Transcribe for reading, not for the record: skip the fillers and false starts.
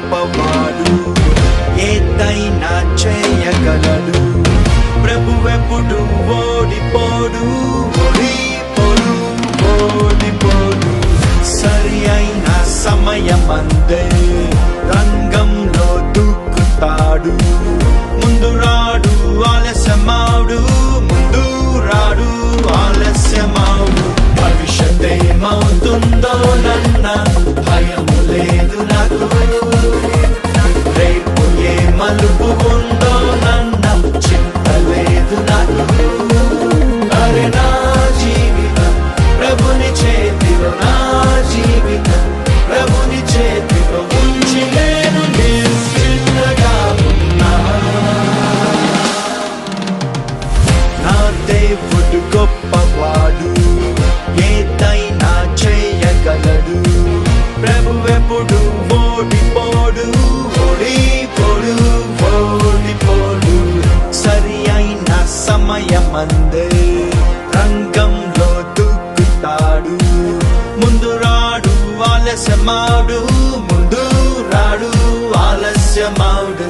గొప్పవాడు, ఏదైనా చేయగలడు. ప్రభువెప్పుడు ఓడిపోడు, ఓడిపోడు, ఓడిపోడు. సరి అయిన సమయమందే రంగంలో దూకుతాడు. ముందు రాడు ఆలస్యమాడు, ముందు రాడు ఆలస్యమాడు. భవిష్యత్ ఏమవుతుందో నన్న భయము లేదు నాకు. రేపు ఏ మలుపు ఉందో నన్న చింత లేదు నాకు. అరే నా జీవితం ప్రభుని చేతిలో, నా జీవితం ప్రభుని చేతిలో ఉంచి నేను నిశ్చింతగా ఉన్నా. నా దేవుడు గొప్పవాడు, ఏదైనా చేయగలడు. ప్రభువెప్పుడు ఓడిపోడు, ఓడిపోడు, ఓడిపోడు. సరి అయిన సమయమందే రంగంలో దూకుతాడు. ముందు రాడు ఆలస్యమాడు, ముందు రాడు ఆలస్యమాడు.